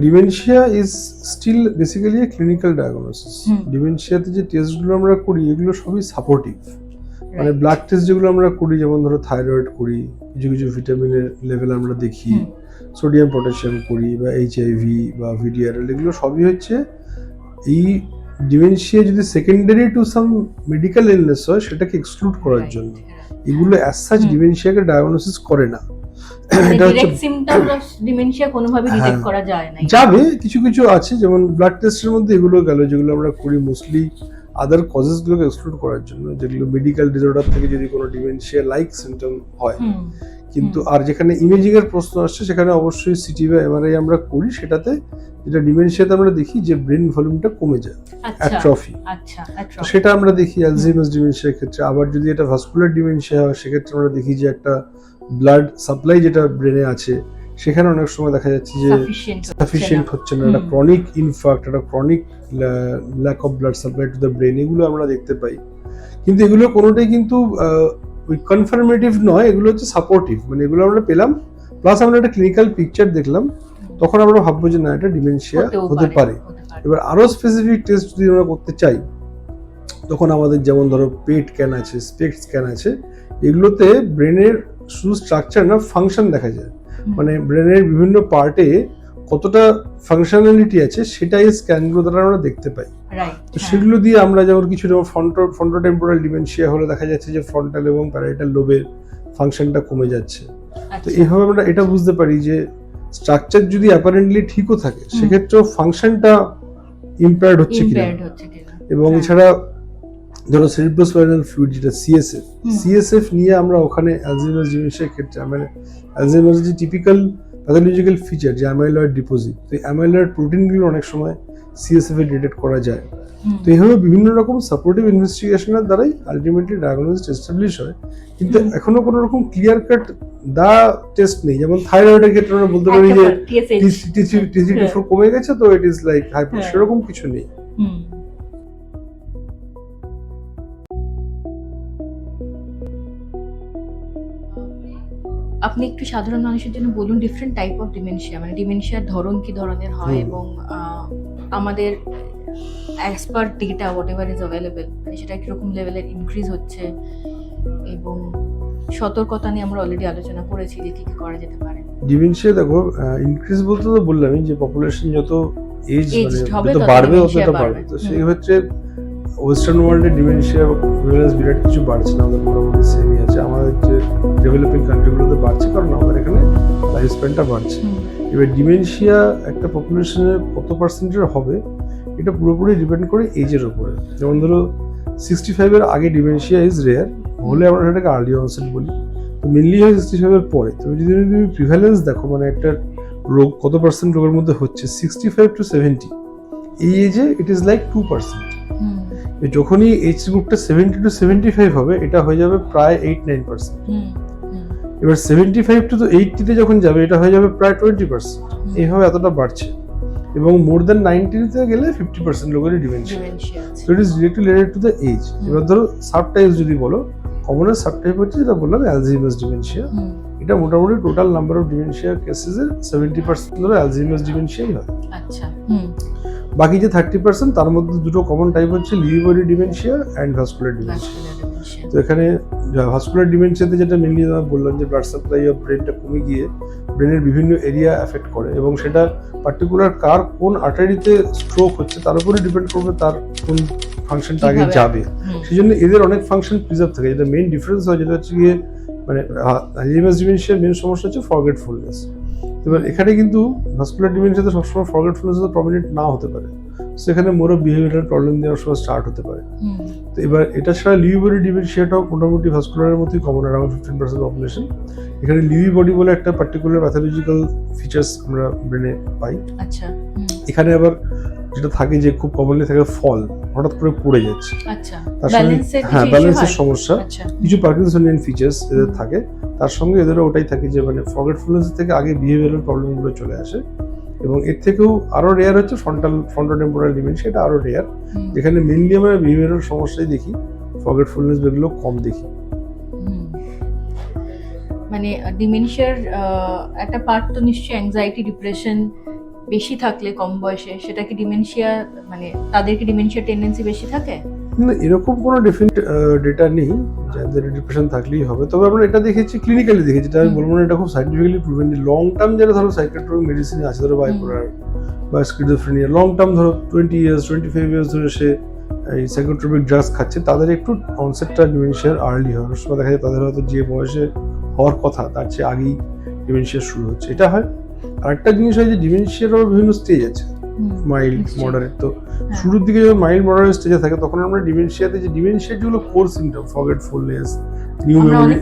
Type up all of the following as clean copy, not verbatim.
Dementia is still basically a clinical diagnosis. ডিমেনশিয়াতে যে টেস্টগুলো আমরা করি এগুলো সবই সাপোর্টিভ, মানে ব্লাড টেস্ট যেগুলো আমরা করি, যেমন ধরো থাইরয়েড করি, কিছু কিছু ভিটামিনের লেভেল আমরা দেখি, সোডিয়াম পটাশিয়াম করি, বা এইচআইভি বা ভিডিআরএল, এগুলো সবই হচ্ছে এই ডিমেনশিয়া যদি secondary to some medical illness হয় সেটাকে এক্সক্লুড করার জন্য। এগুলো অ্যাজ সাচ ডিমেনশিয়াকে ডায়াগনোসিস করে না। এটা হচ্ছে সিম্পটমস অফ ডিমেনশিয়া কোনোভাবে ডিটেক্ট করা যায় না। যাবে কিছু কিছু আছে, যেমন ব্লাড টেস্টের মধ্যে এগুলো গেল যেগুলো আমরা করি মোস্টলি আদার কজেস গুলোকে এক্সক্লুড করার জন্য, যেগুলো মেডিকেল ডিসঅর্ডার থেকে যদি কোনো ডিমেনশিয়া লাইক সিম্পটম হয়। কিন্তু আর যেখানে ইমেজিং এর প্রশ্ন আসছে সেখানে অবশ্যই সিটি বা এমআরআই আমরা করি, সেটাতে যেটা ডিমেনশিয়াতে আমরা দেখি যে ব্রেন ভলিউমটা কমে যায়, অ্যাট্রফি, সেটা আমরা দেখি অ্যালজাইমার্স ডিমেনশিয়ার ক্ষেত্রে। আবার যদি এটা ভাস্কুলার ডিমেনশিয়া হয় সেক্ষেত্রে আমরা দেখি যে একটা ব্লাড সাপ্লাই যেটা ব্রেনে আছে সেখানে অনেক সময় দেখা যাচ্ছে যে সাফিসিয়েন্ট হচ্ছে না, একটা ক্রনিক ইনফার্ক্ট, একটা chronic lack of blood supply to the brain, এগুলো আমরা দেখতে পাই। কিন্তু এগুলো কোনোটাই কিন্তু ওই কনফার্মেটিভ নয়, এগুলো হচ্ছে সাপোর্টিভ, মানে এগুলো আমরা পেলাম প্লাস আমরা একটা ক্লিনিক্যাল পিকচার দেখলাম, তখন আমরা ভাববো যে না এটা ডিমেনশিয়া হতে পারে। এবার আরো স্পেসিফিক টেস্ট যদি আমরা করতে চাই তখন আমাদের যেমন ধরো পেট স্ক্যান আছে, স্পেক্ট স্ক্যান আছে, এগুলোতে ব্রেনের শুধু স্ট্রাকচার না ফাংশন দেখা যায়, মানে ব্রেনের বিভিন্ন পার্টে কতটা ফাংশনালিটি আছে সেটা এই স্ক্যানগুলো দ্বারা আমরা দেখতে পাই। তো সেগুলো দিয়ে আমরা যেমন কিছু ফ্রন্টোটেম্পোরাল ডিমেনশিয়া হলে দেখা যাচ্ছে যে ফ্রন্টাল এবং প্যারাইটাল লোবের ফাংশনটা কমে যাচ্ছে। তো এইভাবে আমরা এটা বুঝতে পারি যে স্ট্রাকচার যদি অ্যাপারেন্টলি ঠিকও থাকে সেক্ষেত্রেও ফাংশনটা ইম্পেয়ার্ড হচ্ছে কিনা। এবং এছাড়া ধরো সেরিব্রোস্পাইনাল ফ্লুইড যেটা সিএসএফ নিয়ে আমরা ওখানে অ্যালজাইমার্স ডিমেনশিয়ার ক্ষেত্রে মানে অ্যালজাইমার্স যে টিপিক্যাল প্যাথোলজিক্যাল ফিচার যে অ্যামাইলয়েড ডিপোজিট, তো অ্যামাইলয়েড প্রোটিনগুলো অনেক সময় সিএসএফ এ ডিটেক্ট করা যায়। তো এইভাবে বিভিন্ন রকম সাপোর্টিভ ইনভেস্টিগেশনের দ্বারাই আলটিমেটলি ডায়াগনোসিস এস্টাবলিশ হয়, কিন্তু এখনো কোনো রকম ক্লিয়ার কাট দা টেস্ট নেই। যেমন থাইরয়েডের ক্ষেত্রে আমরা বলতে পারি যে টি3 কমে গেছে তো ইট ইজ লাইক হাইপার, সেরকম কিছু নেই। আপনি একটু সাধারণ মানুষের জন্য বলুন ডিফারেন্ট টাইপ অফ ডিমেনশিয়া, মানে ডিমেনশিয়ার ধরন কি ধরনের হয় এবং আমাদের as per data what ever is available মানে সেটা কিরকম লেভেলের ইনক্রিজ হচ্ছে, এবং সতর্কতা নিয়ে আমরা অলরেডি আলোচনা করেছি যে কি কি করা যেতে পারে। ডিমেনশিয়া দেখো ইনক্রিজ বলতে তো বললামই যে পপুলেশন যত এজ মানে যত বাড়বে ততটা বাড়বে, তো সেই ক্ষেত্রে ওয়েস্টার্ন ওয়ার্ল্ডে ডিমেনশিয়া প্রিভ্যালেন্স বিরাট কিছু বাড়ছে না, আমাদের মোটামুটি সেমই আছে। আমাদের যে ডেভেলপিং কান্ট্রিগুলোতে বাড়ছে কারণ আমাদের এখানে লাইফ স্প্যানটা বাড়ছে। এবার ডিমেনশিয়া একটা পপুলেশনের কত পার্সেন্টের হবে এটা পুরোপুরি ডিপেন্ড করে এজের উপরে। যেমন ধরো 65 এর আগে ডিমেনশিয়া ইজ রেয়ার, হলে আমরা সেটাকে আর্লি অনসেট বলি। তো মেনলি হয় 65 এর পরে। তবে যদি তুমি প্রিভ্যালেন্স দেখো মানে একটা রোগ কত পার্সেন্ট রোগের মধ্যে হচ্ছে 65 to 70, এই এজে ইট ইজ লাইক 2%। যখনই এজ গ্রুপটা 70 to 75 হবে এটা হয়ে যাবে প্রায় 8-9%। এবার 75 to 80 যখন যাবে এটা হয়ে যাবে প্রায় 20%। এইভাবে এতটা বাড়ছে এবং মোর দ্যান 90 গেলে 50% লোকেরই dementia. So it is directly related to the age. এবার ধরো সাবটাইপস যদি বলো, কমন সাবটাইপ হচ্ছে যেটা বললাম অ্যালজাইমার্স ডিমেনশিয়া। এটা মোটামুটি টোটাল নাম্বার অফ ডিমেনশিয়া কেসেসের 70% ধরো অ্যালজাইমার্স ডিমেনশিয়াই হয়। আচ্ছা। বাকি যে 30% তার মধ্যে দুটো কমন টাইপ হচ্ছে Lewy body dementia and vascular dementia. তো এখানে ভাস্কুলার ডিমেনশিয়াতে যেটা মেনলি বললাম যে ব্লাড সাপ্লাই অফ ব্রেনটা কমে গিয়ে ব্রেনের বিভিন্ন এরিয়া এফেক্ট করে এবং সেটা পার্টিকুলার কার কোন আর্টারিতে স্ট্রোক হচ্ছে তার উপরে ডিপেন্ড করবে তার কোন ফাংশনটা আগে যাবে। সেই জন্য এদের অনেক ফাংশন প্রিজার্ভ থাকে। যেটা মেইন ডিফারেন্স হয় যেটা হচ্ছে গিয়ে মানে অ্যালজাইমার্স ডিমেনশিয়ার মেইন সমস্যা হচ্ছে ফরগেটফুলনেস। এবার এখানে কিন্তু ভাস্কুলার ডিমেনশিয়াতে সবসময় ফরগেটফুলনেস প্রমিনেন্ট না হতে পারে, সেখানে মোর বিহেভিয়ারাল প্রবলেম দিয়ে সময় স্টার্ট হতে পারে। তো এবার এটা ছাড়া লিউই বডি ডিমেনশিয়াটাও মোটামুটি ভাস্কুলারের মতোই কমন, অ্যারাউন্ড 15% পপুলেশন। এখানে লিউই বডি বলে একটা পার্টিকুলার প্যাথোলজিক্যাল ফিচার্স আমরা ব্রেনে পাই। আচ্ছা। এখানে আবার যেটা থাকে যে খুব কমনলি থাকে ফল, হঠাৎ করে পড়ে যাচ্ছে। আচ্ছা। তার সঙ্গে ব্যালেন্সের সমস্যা, কিছু পার্কিনসনিয়ান ফিচার্স এদের থাকে। তার সঙ্গে এদেরও ওটাই থাকে যে মানে ফরগেটফুলনেস থেকে আগে বিহেভিয়ারাল প্রবলেমগুলো চলে আসে। এবং এর থেকেও আরো রেয়ার হচ্ছে ফ্রন্টোটেম্পোরাল ডিমেনশিয়া, এটা আরো রেয়ার, যেখানে মেইনলি আমরা বিহেভিয়ারাল সমস্যাই দেখি, ফরগেটফুলনেস এগুলো কম দেখি। মানে ডিমেনশিয়ার একটা পার্ট তো নিশ্চয়ই অ্যাংজাইটি, ডিপ্রেশন বেশি থাকলে কম বয়সে সেটা কি ডিমেনশিয়া, মানে তাদের কি ডিমেনশিয়া টেন্ডেন্সি বেশি থাকে? না, এরকম কোনো ডেফিনিট ডেটা নেই যাদের ডিপ্রেশন থাকলেই হবে। তবে আমরা এটা দেখেছি, ক্লিনিক্যালি দেখেছি, যেটা আমি বলবো না এটা খুব সাইন্টিফিক্যালি প্রুভেন, যে লং টার্ম যারা ধরো সাইকিয়াট্রিক মেডিসিন আছে, ধরো বাইপোলার বা স্কিজোফ্রেনিয়া, লং টার্ম ধরো 20 ইয়ার্স 25 ইয়ার্স ধরে সে এই সাইকোট্রপিক ড্রাগস খাচ্ছে, তাদের একটু অনসেটটা ডিমেনশিয়ার আর্লি হয়। অনেক সময় দেখা যায় তাদের হয়তো যে বয়সে হওয়ার কথা তার চেয়ে আগেই ডিমেনশিয়া শুরু হচ্ছে, এটা হয়। আরেকটা জিনিস হয় যে ডিমেনশিয়ার বিভিন্ন স্টেজ আছে, মাইল্ড, মডারেট। তো শুরুর দিকে যখন মাইল্ড মডারেট স্টেজে থাকে তখন আমরা ডিমেনশিয়াতে, যে ডিমেনশিয়ার যেগুলো core symptom, forgetfulness, new memory,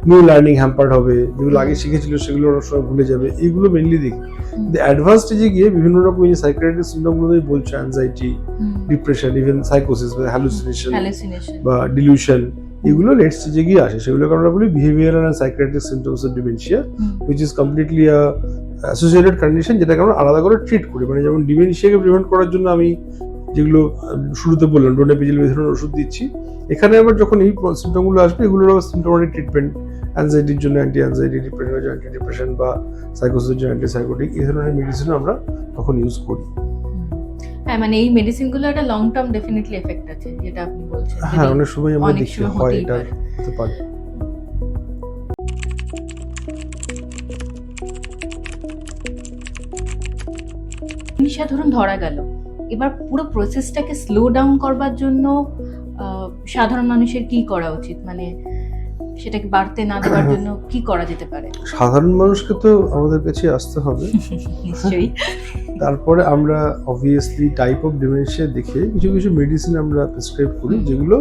new learning hampered হবে, যেগুলো আগে শিখেছিল সেগুলো অনেক সময় ভুলে যাবে, এইগুলো মেনলি দেখি। অ্যাডভান্স স্টেজে গিয়ে বিভিন্ন রকম এই সাইকিয়াট্রিক সিমটমগুলো বলছে, অ্যাংজাইটি, ডিপ্রেশন, ইভেন সাইকোসিস বা হ্যালুসিনেশন বা ডিলিউশন, এগুলো লেট স্টেজে গিয়ে আসে। সেগুলোকে আমরা বলি behavioural and psychiatric symptoms of dementia, which is completely associated condition, যেটাকে আমরা আলাদা করে ট্রিট করি। মানে যেমন ডিমেনশিয়াকে প্রিভেন্ট করার জন্য আমি যেগুলো শুরুতে বললাম, ডোনাপিজিল মিথানল ওষুধ দিচ্ছি, এখানে আবার যখন এই সিমটমগুলো আসবে এগুলোর আবার সিমটোমেটিক ট্রিটমেন্ট, অ্যাংজাইটির জন্য অ্যান্টি অ্যাংজাইটি, ডিপ্রেশনের জন্য অ্যান্টি ডিপ্রেশন বা সাইকোসিসের জন্য অ্যান্টি সাইকোটিক, এই ধরনের মেডিসিন আমরা তখন ইউজ করি। হ্যাঁ, মানে এই মেডিসিনগুলো একটা লং টার্ম ডেফিনেটলি এফেক্ট আছে, যেটা আপনি বলছেন। হ্যাঁ, অনেক সময় আমরা দেখি হয়, এটা হতে পারে। ডিমেনশিয়া ধরুন ধরা গেল, এবার পুরো প্রসেসটাকে স্লো ডাউন করবার জন্য সাধারণ মানুষের কি করা উচিত? মানে সেটাকে বাড়তে না দেওয়ার জন্য কি করা যেতে পারে? সাধারণ মানুষকে তো আমাদের কাছে আসতে হবে নিশ্চয়ই। তারপরে আমরা অবভিয়াসলি টাইপ অফ ডিমেনশিয়া দেখে কিছু কিছু মেডিসিন আমরা প্রেসক্রাইব করি, যেগুলো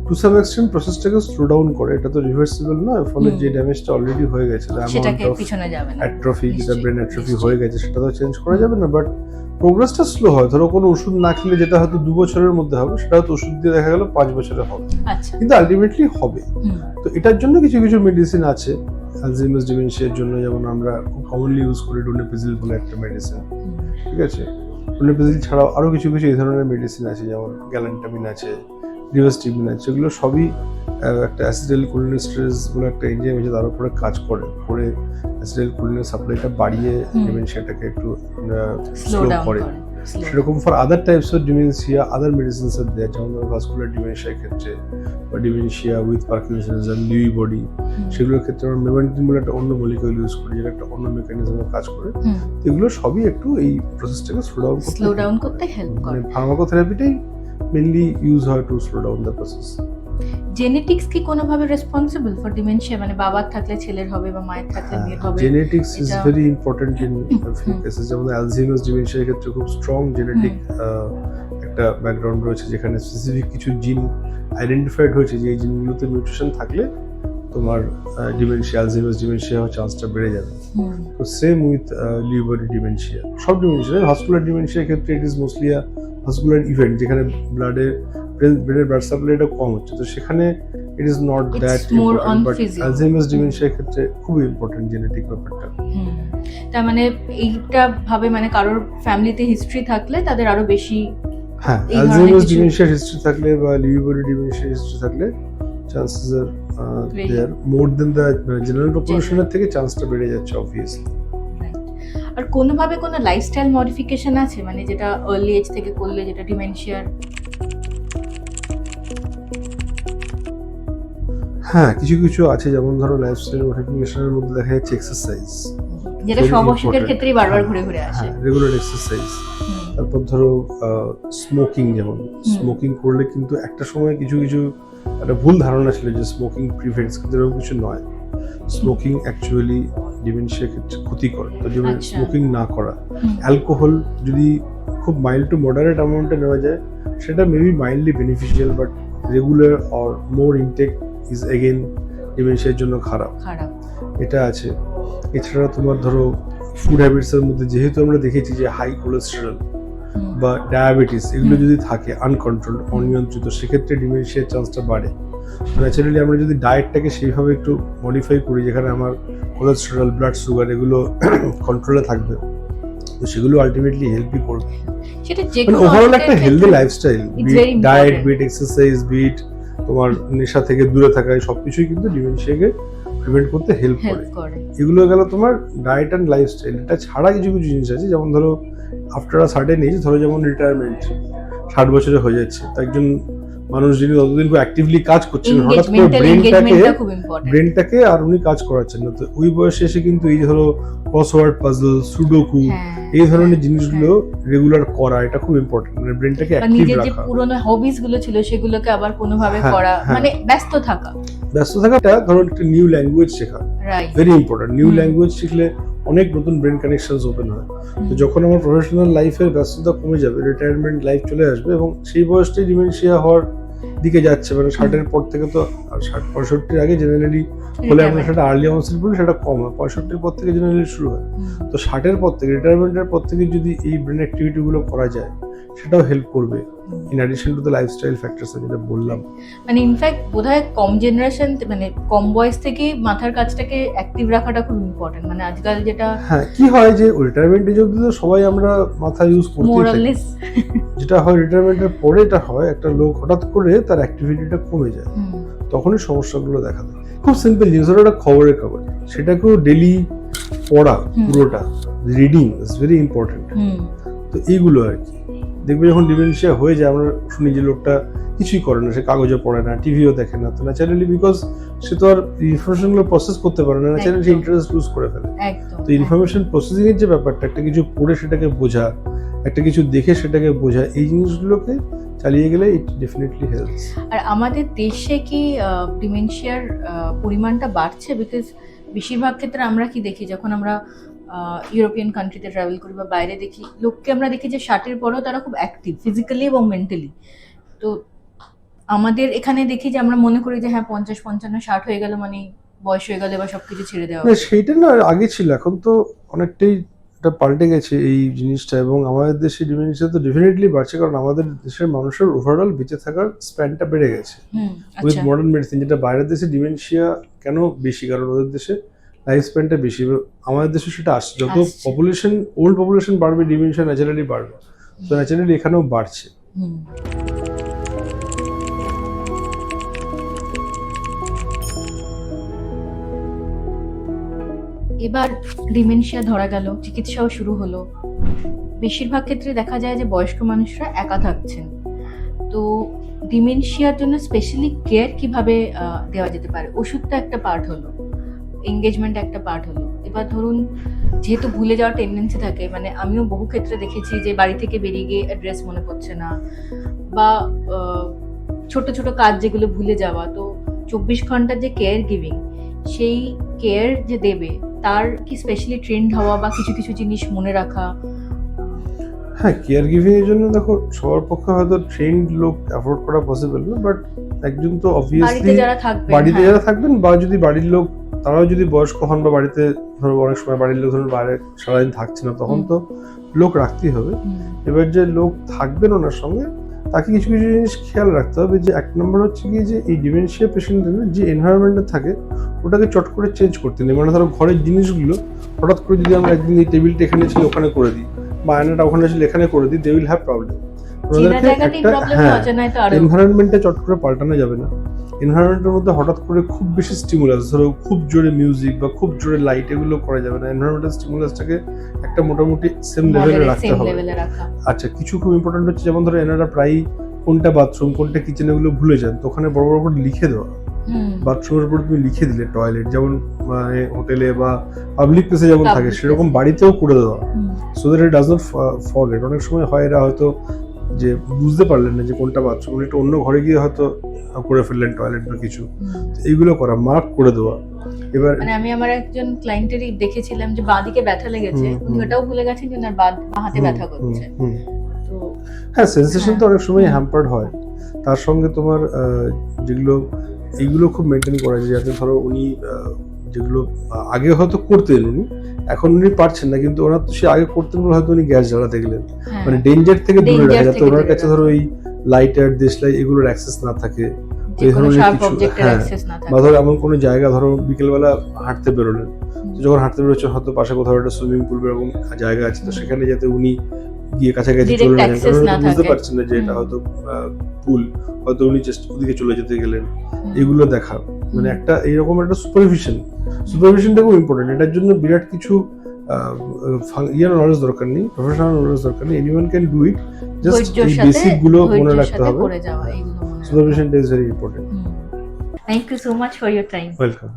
টু সাম এক্সটেন্ট প্রসেসটাকে স্লো ডাউন করে। এটা তো রিভার্সিবল নয়, ফলে যে ড্যামেজটা অলরেডি হয়ে গেছে, সেটাকে পিছনে যাবে না, অ্যাট্রফি, যেটা ব্রেন অ্যাট্রফি হয়ে গেছে, সেটা তো চেঞ্জ করা যাবে না, বাট প্রোগ্রেসটা স্লো হয়। ধরো কোনো ওষুধ না খেলে যেটা হয়তো 2 বছরের মধ্যে হবে, সেটা হয়তো ওষুধ দিয়ে দেখা গেল 5 বছরে হবে, কিন্তু আলটিমেটলি হবে। তো এটার জন্য কিছু কিছু মেডিসিন আছে। অ্যালজাইমার্স ডিমেনশিয়ার জন্য যেমন আমরা খুব কমনলি ইউজ করি ডোনাপিজিল বলে একটা মেডিসিন, ঠিক আছে? ডোনাপিজিল ছাড়াও আরো কিছু কিছু এই ধরনের মেডিসিন আছে, যেমন গ্যালান্টামিন আছে, রিভাস্টিমিন আছে, এগুলো সবই একটা অ্যাসিটাইল কোলিনেস্টেরেজ বলে একটা এনজাইম আছে, তার উপরে কাজ করে অ্যাসিটাইল কোলিনের সাপ্লাইটা বাড়িয়ে ডিমেনশিয়াটাকে একটু স্লো করে। সেরকম for other types of dementia other medicines are there, যেমন ভাস্কুলার ডিমেনশিয়ার ক্ষেত্রে বা dementia with Parkinsonism, Lewy body, সেগুলোর ক্ষেত্রে আমরা মেমেন্টিন বলে একটা অন্য মলিকিউল ইউজ করি, যেটা একটা অন্য মেকানিজমে কাজ করে। এগুলো সবই একটু এই প্রসেসটাকে স্লো ডাউন করতে হেল্প করে। ফার্মাকোথেরাপিটাই মেইনলি ইউজ হয় to slow down the process. Genetics কি কোনোভাবে রেসপন্সিবল ফর ডিমেনশিয়া? মানে বাবার থাকলে ছেলের হবে বা মায়ের থাকলে মেয়ের হবে? Genetics is very important in few cases. যেমন অ্যালজাইমার্স ডিমেনশিয়ার ক্ষেত্রে খুব স্ট্রং জেনেটিক একটা ব্যাকগ্রাউন্ড রয়েছে, যেখানে স্পেসিফিক কিছু জিন আইডেন্টিফাইড হয়েছে যে এই জিনগুলোতে মিউটেশন থাকলে তোমার ডিমেনশিয়া, অ্যালজাইমার্স ডিমেনশিয়া হওয়ার চান্সটা বেড়ে যাবে। তো same with Lewy body dementia. সব ডিমেনশিয়া, ভাস্কুলার ডিমেনশিয়ার ক্ষেত্রে it is mostly a vascular event, যেখানে ব্রেনের ব্লাড সাপ্লাইটা কম হচ্ছে, তো সেখানে it is not that important. But Alzheimer's ডিমেনশিয়ার ক্ষেত্রে খুবই ইম্পর্টেন্ট জেনেটিক ব্যাপারটা। তার মানে এইটা ভাবে, মানে কারোর ফ্যামিলিতে হিস্ট্রি থাকলে তাদের আরো বেশি, হ্যাঁ, অ্যালজাইমার্স ডিমেনশিয়ার হিস্ট্রি থাকলে বা লিউই বডি ডিমেনশিয়ার হিস্ট্রি থাকলে chances are there more than the general পপুলেশনের থেকে চান্সটা বেড়ে যাচ্ছে অবভিয়াসলি। আর কোনোভাবে কোনো লাইফস্টাইল মডিফিকেশন আছে, মানে যেটা আর্লি এজ থেকে করলে যেটা ডিমেনশিয়ার? হ্যাঁ, কিছু কিছু আছে, যেমন ধরো লাইফস্টাইল মডিফিকেশনের মধ্যে দেখা যাচ্ছে এক্সারসাইজ, যেটা সব অসুখের ক্ষেত্রেই বারবার ঘুরে ঘুরে আসে। Regular exercise. তারপর ধরো স্মোকিং, যেমন স্মোকিং করলে কিন্তু একটা সময় কিছু কিছু একটা ভুল ধারণা ছিল যে স্মোকিং প্রিভেন্টস, কিন্তু এরকম কিছু নয়। স্মোকিং অ্যাকচুয়ালি ডিমেনশিয়ার ক্ষেত্রে ক্ষতিকর। তো স্মোকিং না করা, অ্যালকোহল যদি খুব মাইল্ড টু মডারেট অ্যামাউন্টে নেওয়া যায় সেটা maybe mildly beneficial, but regular or more intake is again ডিমেনশিয়ার জন্য খারাপ। এটা আছে। এছাড়া তোমার ধরো ফুড হ্যাবিটসের মধ্যে যেহেতু আমরা দেখেছি যে হাই কোলেস্টেরল বা ডায়াবেটিস এগুলো যদি থাকে আনকন্ট্রোলড, অনিয়ন্ত্রিত, সেক্ষেত্রে ডিমেনশিয়ার চান্সটা বাড়ে। ন্যাচারালি আমরা যদি ডায়েটটাকে সেইভাবে একটু মডিফাই করি, যেখানে আমার কোলেস্টেরল, ব্লাড সুগার এগুলো কন্ট্রোলে থাকবে, তো সেগুলো আলটিমেটলি হেল্পই করবে। সেটা যে ওভারঅল একটা healthy lifestyle, diet, be it exercise, be it তোমার নেশা থেকে দূরে থাকা, সবকিছুই কিন্তু ডিমেনশিয়াকে প্রিভেন্ট করতে হেল্প হেল্প করে। করে। এগুলো গেল তোমার ডায়েট অ্যান্ড লাইফস্টাইল। এটা ছাড়া কিছু কিছু জিনিস আছে, যেমন ধরো আফটার আ সার্টেন এজ, ধরো যেমন রিটায়ারমেন্ট 60 বছরে হয়ে যাচ্ছে, তো একজন মানুষ যিনি ততদিন অ্যাক্টিভলি কাজ করছেন, হঠাৎ করে ব্রেনটাকে আর উনি কাজ করাচ্ছেন না, তো ওই বয়সে এসে কিন্তু এই যে ধরো ক্রসওয়ার্ড পাজল, সুডোকু, এই ধরনের জিনিসগুলো রেগুলার করা, এটা খুব ইম্পর্টেন্ট, মানে ব্রেনটাকে অ্যাক্টিভ নিজের যে রাখা। পুরনো হবিস গুলো ছিল সেগুলোকে আবার কোনোভাবে করা, মানে ব্যস্ত থাকাটা, ধরো একটা নিউ ল্যাঙ্গুয়েজ শেখা ভেরি ইম্পর্টেন্ট। নিউ ল্যাঙ্গুয়েজ শিখলে অনেক নতুন ব্রেন কানেকশনস ওপেন হয়। তো যখন আমার প্রফেশনাল লাইফের ব্যস্ততা কমে যাবে, রিটায়ারমেন্ট লাইফ চলে আসবে, এবং সেই বয়সটাই ডিমেনশিয়া হওয়ার দিকে যাচ্ছে, মানে 60-এর পর থেকে তো, আর 60-65-এর আগে জেনারেলি হলে আমরা সেটা আর্লি অনসেট বলি, সেটা কম হয়, 65-এর পর থেকে জেনারেলি শুরু হয়। তো 60-এর পর থেকে, রিটায়ারমেন্টের পর থেকে যদি এই ব্রেন অ্যাক্টিভিটি গুলো করা যায়, সেটাও হেল্প করবে in addition to the lifestyle factors যেটা বললাম। মানে ইনফ্যাক্ট বোধহয় কম জেনারেশন, মানে কম বয়স থেকে মাথার কাজটাকে অ্যাক্টিভ রাখাটা খুব ইম্পর্টেন্ট। মানে আজকাল যেটা কি হয় যে রিটায়ারমেন্ট এজ অবধি তো সবাই আমরা মাথা ইউজ করতেই থাকি, যেটা হয় রিটায়ারমেন্টের পরে এটা হয়, একটা লোক হঠাৎ করে তার অ্যাক্টিভিটিটা কমে যায়, তখনই সমস্যাগুলো দেখা দেয়। খুব সিম্পল জিনিস, ধরো একটা খবরের কাগজ, সেটাকেও ডেলি পড়া, পুরোটা রিডিং ইজ ভেরি ইম্পর্টেন্ট। তো এইগুলো আর কি দেখবে যখন ডিমেনশিয়া হয়ে যায়, আমরা শুনি যে লোকটা কিছুই করে না, সে কাগজে পড়ে না, টিভিও দেখে না, তো ন্যাচারালি বিকজ সে তো আর ইনফরমেশনগুলো প্রসেস করতে পারে না, ন্যাচারালি সে ইন্টারেস্ট লুজ করে ফেলে। তো ইনফরমেশন প্রসেসিং এর যে ব্যাপারটা, একটা কিছু পড়ে সেটাকে বোঝা, একটা কিছু দেখে সেটাকে বোঝা, এই জিনিসগুলোকে চালিয়ে গেলে ইট ডেফিনেটলি হেল্পস। আর আমাদের দেশে কি ডিমেনশিয়ার পরিমাণটা বাড়ছে? বিকজ বেশিরভাগ ক্ষেত্রে আমরা কি দেখি, যখন আমরা ইউরোপিয়ান কান্ট্রিতে ট্রাভেল করি বা বাইরে দেখি, লোককে আমরা দেখি যে 60-এর পরেও তারা খুব অ্যাক্টিভ ফিজিক্যালি এবং মেন্টালি। তো আমাদের এখানে দেখি যে আমরা মনে করি যে হ্যাঁ 50, 55, 60 হয়ে গেল মানে বয়স হয়ে গেলে বা সবকিছু ছেড়ে দেওয়া। সেইটা না আগে ছিল, এখন তো অনেকটাই এটা পাল্টে গেছে এই জিনিসটা, এবং আমাদের দেশে ডিমেনশিয়া তো ডেফিনেটলি বাড়ছে, কারণ আমাদের দেশের মানুষের ওভারঅল বেঁচে থাকার স্প্যানটা বেড়ে গেছে উইথ মডার্ন মেডিসিন। যেটা বাইরের দেশে ডিমেনশিয়া কেন বেশি, কারণ ওদের দেশে লাইফ স্প্যানটা বেশি, আমাদের দেশে সেটা আসছে। যত পপুলেশন, ওল্ড পপুলেশন বাড়বে, ডিমেনশিয়া ন্যাচারালি বাড়বে, তো ন্যাচারালি এখানেও বাড়ছে। এবার ডিমেনশিয়া ধরা গেল, চিকিৎসাও শুরু হলো, বেশিরভাগ ক্ষেত্রে দেখা যায় যে বয়স্ক মানুষরা একা থাকছেন। তো ডিমেনশিয়ার জন্য স্পেশালি কেয়ার কিভাবে দেওয়া যেতে পারে? ওষুধটা একটা পার্ট হলো, এঙ্গেজমেন্ট একটা পার্ট হলো। এবার ধরুন যেহেতু ভুলে যাওয়ার টেন্ডেন্সি থাকে, মানে আমিও বহু ক্ষেত্রে দেখেছি যে বাড়ি থেকে বেরিয়ে গিয়ে অ্যাড্রেস মনে পড়ছে না, বা ছোট ছোট কাজ যেগুলো ভুলে যাওয়া। তো 24 ঘন্টার যে কেয়ার গিভিং, সেই কেয়ার যে দেবে তার কি স্পেশালি ট্রেন্ড হওয়া বা কিছু কিছু জিনিস মনে রাখা? হ্যাঁ, কেয়ার গিভিং এর জন্য দেখো সবার পক্ষে হয়তো ট্রেন্ড লোক অ্যাফোর্ড করা পসিবল না, বাট একজন তো অবভিয়াসলি বাড়িতে যারা থাকবেন, বা যদি বাড়ির লোক তারাও যদি বয়স্ক হন, বা বাড়িতে ধরো অনেক সময় বাড়ির লোক ধরুন বাইরে সারাদিন থাকছে না, তখন তো লোক রাখতেই হবে। এবার যে লোক থাকবেন ওনার সঙ্গে, তাকে কিছু কিছু জিনিস খেয়াল রাখতে হবে। যে এক নম্বর হচ্ছে কি, যে এই ডিমেনশিয়া পেশেন্টের যে এনভায়রনমেন্টে থাকে ওটাকে চট করে চেঞ্জ করতে নেই। মানে ধরো ঘরের জিনিসগুলো হঠাৎ করে যদি আমরা একদিন এই টেবিলটা এখানে ছিল ওখানে করে দিই, বা আয়নাটা ওখানে ছিল এখানে করে দিই, দে উইল হ্যাভ প্রবলেম। ওদেরকে একটা এনভায়রনমেন্টে চট করে পাল্টানো যাবে না। এনভায়রনমেন্টের মধ্যে হঠাৎ করে খুব বেশি স্টিমুলাস, ধরো খুব জোরে মিউজিক বা খুব জোরে লাইট, এগুলো করা যাবে না। এনভায়রনমেন্টাল স্টিমুলাসটাকে একটা মোটামুটি সেম লেভেলে রাখতে হবে। আচ্ছা, কিছু খুব ইম্পর্টেন্ট হচ্ছে, যেমন ধরো এনারা প্রায় কোনটা বাথরুম কোনটা কিচেন এগুলো ভুলে যান, তো ওখানে বড় বড় করে লিখে দেওয়া। বাথরুমের উপর তুমি লিখে দিলে, টয়লেট যেমন মানে হোটেলে বা পাবলিক প্লেসে যেমন থাকে সেরকম বাড়িতেও করে দেওয়া, so that it does not forget. অনেক সময় হয় এরা হয়তো যে বুঝতে পারলেন না যে কোনটা বাথরুম, একটু অন্য ঘরে গিয়ে হয়তো করে ফেললেন টয়লেট বা কিছু, এইগুলো করা, মার্ক করে দেওয়া। এবার মানে আমি আমার একজন ক্লায়েন্টেরই দেখেছিলাম যে বাঁ দিকে ব্যথা লেগেছে, উনি ওটাও ভুলে গেছেন যে ওনার বাঁ হাতে ব্যথা করছে। তো হ্যাঁ, সেন্সেশন তো অনেক সময় হ্যাম্পার্ড হয়। তার সঙ্গে তোমার যেগুলো এইগুলো খুব মেনটেন করা যায়, যাতে ধরো উনি যেগুলো আগে হয়তো করতেন উনি, এখন উনি পারছেন না, কিন্তু ওনার তো সে আগে করতেন বলে হয়তো উনি গ্যাস জ্বালাতে গেলেন, মানে ডেঞ্জার থেকে দূরে রাখা, যাতে ওনার কাছে ধরো এই লাইটার, দেশলাই এগুলোর অ্যাক্সেস না থাকে, এই ধরনের কিছু। হ্যাঁ, বা ধরো এমন কোনো জায়গা, ধরো বিকেলবেলা হাঁটতে বেরোলেন, যখন হাঁটতে বেরোচ্ছেন হয়তো পাশে কোথাও একটা সুইমিং পুল এরকম জায়গা আছে, তো সেখানে যাতে উনি গিয়ে কাছাকাছি চলে যান, কারণ বুঝতে পারছেন না যে এটা হয়তো পুল, হয়তো উনি ওদিকে চলে যেতে গেলেন, এগুলো দেখা। মানে একটা এইরকম একটা সুপারভিশন সুপারভিশনটা খুব ইম্পর্টেন্ট। এটার জন্য বিরাট কিছু নলেজ দরকার নেই, প্রফেশনাল নলেজ দরকার নেই, anyone can do it, just এই বেসিক গুলো মনে রাখতে হবে। সুপারভিশনটা is very important. Thank you so much for your time. Welcome.